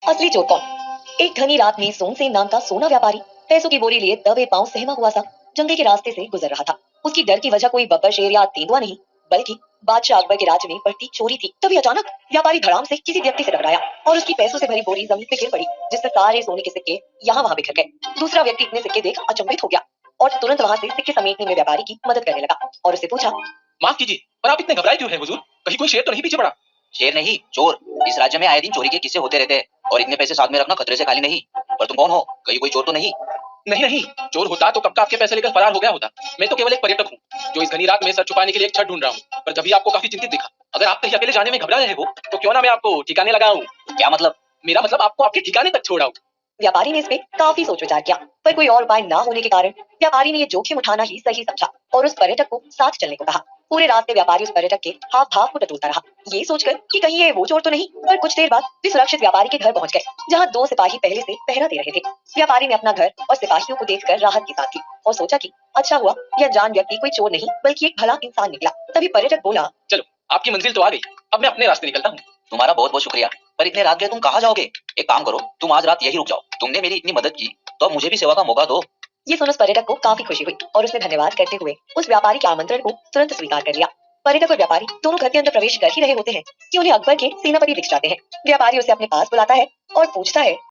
असली चोर कौन? एक घनी रात में सोनसेन नाम का सोना व्यापारी पैसों की बोरी लिए दबे पांव सहमा हुआ सा जंगल के रास्ते से गुजर रहा था। उसकी डर की वजह कोई बब्बर शेर या तेंदुआ नहीं, बल्कि बादशाह अकबर के राज्य में बढ़ती चोरी थी। तभी अचानक व्यापारी धड़ाम से किसी व्यक्ति से टकराया और उसकी पैसों से भरी बोरी जमीन पे गिर पड़ी, जिससे सारे सोने के सिक्के यहाँ वहां बिखर गए। दूसरा व्यक्ति इतने सिक्के देख अचंभित हो गया और तुरंत वहां से सिक्के समेटने में व्यापारी की मदद करने लगा और उससे पूछा, माफ कीजिए, पर आप इतने घबराए क्यों हैं हुजूर? कहीं कोई शेर तो नहीं पीछे पड़ा? शेर नहीं, चोर। इस राज्य में आए दिन चोरी के किस्से होते रहते हैं और इतने पैसे साथ में रखना खतरे से खाली नहीं। पर तुम कौन हो? कहीं कोई चोर तो नहीं? नहीं नहीं, चोर होता तो कब का आपके पैसे लेकर फरार हो गया होता। मैं तो केवल एक पर्यटक हूँ जो इस घनी रात में सर छुपाने के लिए एक छत ढूंढ रहा हूँ, पर तभी आपको काफी चिंतित दिखा। अगर आप कहीं अकेले जाने में घबरा रहे हो तो क्यों ना मैं आपको ठिकाने लगाऊं। क्या मतलब? मेरा मतलब आपको आपके ठिकाने तक छोड़ाऊं। व्यापारी ने इस पे काफी सोच विचार किया, पर कोई और उपाय ना होने के कारण व्यापारी ने ये जोखिम उठाना ही सही समझा और उस पर्यटक को साथ चलने को कहा। पूरे रास्ते व्यापारी उस पर्यटक के हाव भाव को टटोलता रहा, ये सोचकर कि कहीं ये वो चोर तो नहीं। पर कुछ देर बाद वे सुरक्षित व्यापारी के घर पहुंच गए, जहां 2 सिपाही पहले से पहरा दे रहे थे। व्यापारी ने अपना घर और सिपाहियों को देखकर राहत की सांस ली और सोचा कि अच्छा हुआ यह अनजान व्यक्ति कोई चोर नहीं बल्कि एक भला इंसान निकला। तभी पर्यटक बोला, चलो, आपकी मंजिल तो आ गई, अब मैं अपने रास्ते निकलता हूँ। तुम्हारा बहुत बहुत शुक्रिया, पर इतने रात गए तुम कहाँ जाओगे? एक काम करो, तुम आज रात यही रुक जाओ। तुमने मेरी इतनी मदद की तो अब मुझे भी सेवा का मौका दो। ये सुन उस पर्यटक को काफी खुशी हुई और उसने धन्यवाद करते हुए उस व्यापारी के आमंत्रण को तुरंत स्वीकार कर लिया। पर्यटक और व्यापारी दोनों घर के अंदर प्रवेश कर ही रहे होते हैं कि उन्हें अकबर के सेनापति दिख जाते हैं। व्यापारी उसे अपने पास बुलाता है और पूछता है,